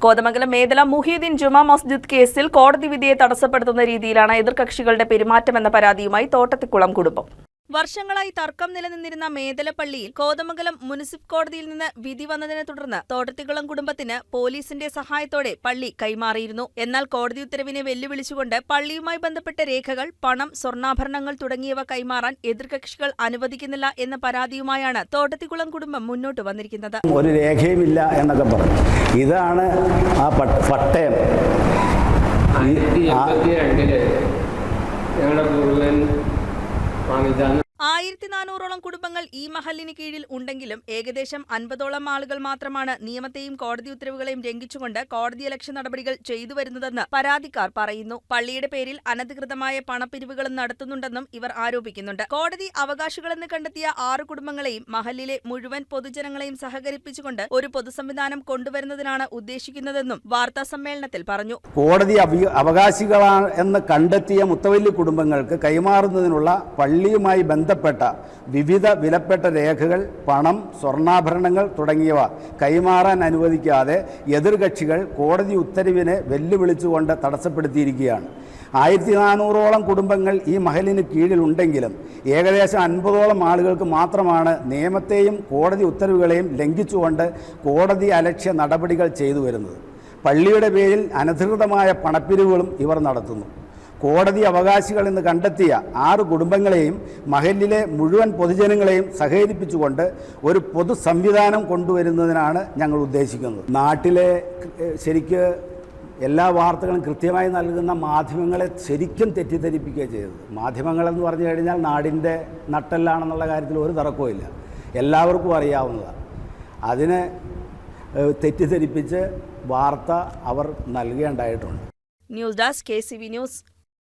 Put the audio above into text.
കോതമംഗലം മേദല മുഹീദ്ദീൻ ജുമാ മസ്ജിദ് കേസിൽ കോടതി വിധിയെ തടസ്സപ്പെടുത്തുന്ന രീതിയിലാണ് എതിർകക്ഷികളുടെ പെരുമാറ്റമെന്ന പരാതിയുമായി തോട്ടത്തിക്കുളം കുടുംബം. വർഷങ്ങളായി തർക്കം നിലനിന്നിരുന്ന മേദലപ്പള്ളിയിൽ കോതമംഗലം മുനിസിപ്പൽ കോടതിയിൽ നിന്ന് വിധി വന്നതിനെ തുടർന്ന് തോട്ടത്തിക്കുളം കുടുംബത്തിന് പോലീസിന്റെ സഹായത്തോടെ പള്ളി കൈമാറിയിരുന്നു. എന്നാൽ കോടതി ഉത്തരവിനെ വെല്ലുവിളിച്ചുകൊണ്ട് പള്ളിയുമായി ബന്ധപ്പെട്ട രേഖകൾ, പണം, സ്വർണ്ണാഭരണങ്ങൾ തുടങ്ങിയവ കൈമാറാൻ എതിർകക്ഷികൾ അനുവദിക്കുന്നില്ല എന്ന പരാതിയുമായാണ് തോട്ടത്തിക്കുളം കുടുംബം മുന്നോട്ട് വന്നിരിക്കുന്നത്. ഒരു രേഖയുമില്ല എന്നൊക്കെ പറഞ്ഞു. ഇതാണ് ആ പട്ടയം. 1400ഓളം കുടുംബങ്ങൾ ഈ മഹല്ലിന് കീഴിൽ ഉണ്ടെങ്കിലും ഏകദേശം 50ഓളം ആളുകൾ മാത്രമാണ് നിയമത്തെയും കോടതി ഉത്തരവുകളെയും ലംഘിച്ചുകൊണ്ട് കോടതിയലക്ഷ്യ നടപടികൾ ചെയ്തു വരുന്നതെന്ന് പരാതിക്കാർ പറയുന്നു. പള്ളിയുടെ പേരിൽ അനധികൃതമായ പണപ്പിരിവുകളും നടത്തുന്നുണ്ടെന്നും ഇവർ ആരോപിക്കുന്നുണ്ട്. കോടതി അവകാശികളെന്ന് കണ്ടെത്തിയ 6 കുടുംബങ്ങളെയും മഹല്ലിലെ മുഴുവൻ പൊതുജനങ്ങളെയും സഹകരിപ്പിച്ചുകൊണ്ട് ഒരു പൊതുസംവിധാനം കൊണ്ടുവരുന്നതിനാണ് ഉദ്ദേശിക്കുന്നതെന്നും വാർത്താസമ്മേളനത്തിൽ പറഞ്ഞു. കോടതി അവകാശികളാണ് എന്ന് കണ്ടെത്തിയ മുത്തവല്ലി കുടുംബങ്ങൾക്ക് കൈമാറുന്നതിനുള്ള പള്ളിയുമായി ബന്ധപ്പെട്ട വിവിധ വിലപ്പെട്ട രേഖകൾ, പണം, സ്വർണ്ണാഭരണങ്ങൾ തുടങ്ങിയവ കൈമാറാൻ അനുവദിക്കാതെ എതിർകക്ഷികൾ കോടതി ഉത്തരവിനെ വെല്ലുവിളിച്ചുകൊണ്ട് തടസ്സപ്പെടുത്തിയിരിക്കുകയാണ്. 1400ഓളം കുടുംബങ്ങൾ ഈ മഹലിന് കീഴിലുണ്ടെങ്കിലും ഏകദേശം 50ഓളം ആളുകൾക്ക് മാത്രമാണ് നിയമത്തെയും കോടതി ഉത്തരവുകളെയും ലംഘിച്ചുകൊണ്ട് കോടതി അലക്ഷ്യ നടപടികൾ ചെയ്തു വരുന്നത്. പള്ളിയുടെ പേരിൽ അനധികൃതമായ പണപ്പിരിവുകളും ഇവർ നടത്തുന്നു. കോടതി അവകാശികൾ എന്ന് കണ്ടെത്തിയ 6 കുടുംബങ്ങളെയും മഹല്ലിലെ മുഴുവൻ പൊതുജനങ്ങളെയും സഹകരിപ്പിച്ചുകൊണ്ട് ഒരു പൊതു സംവിധാനം കൊണ്ടുവരുന്നതിനാണ് ഞങ്ങൾ ഉദ്ദേശിക്കുന്നത്. നാട്ടിലെ ശരിക്ക് എല്ലാ വാർത്തകളും കൃത്യമായി നൽകുന്ന മാധ്യമങ്ങളെ ശരിക്കും തെറ്റിദ്ധരിപ്പിക്കുക ചെയ്തത്. മാധ്യമങ്ങളെന്ന് പറഞ്ഞു കഴിഞ്ഞാൽ നാടിൻ്റെ നട്ടെല്ലാണെന്നുള്ള കാര്യത്തിൽ ഒരു തർക്കവുമില്ല, എല്ലാവർക്കും അറിയാവുന്നതാണ്. അതിനെ തെറ്റിദ്ധരിപ്പിച്ച് വാർത്ത അവർ നൽകേണ്ടതായിട്ടുണ്ട്. News desk KCV news.